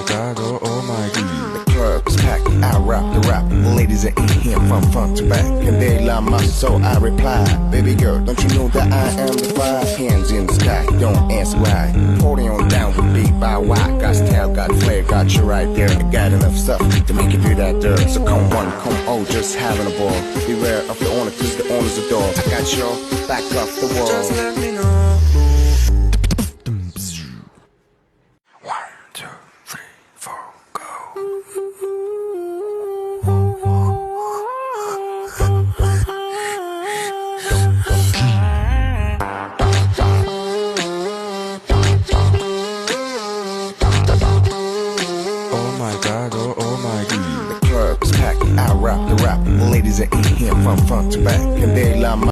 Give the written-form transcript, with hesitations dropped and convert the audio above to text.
God, oh my God. The club's packed, I rap the rap. Ladies are in here from front to back, and they love my soul. I reply, baby girl, don't you know that I am the fire? Hands in the sky, don't answer why. Party on down with me by why. Got style, got flair, got you right there. I got enough stuff to make you do that dirt. So come one, come all, just having a ball. Beware of the owner, cause the owner's a dog. I got your back off the wall. Just let me know. 1, 2, 3, 4, go. Oh my God, oh my God. The club's packed, I rap the rap. Ladies are in here from front to back, and they love my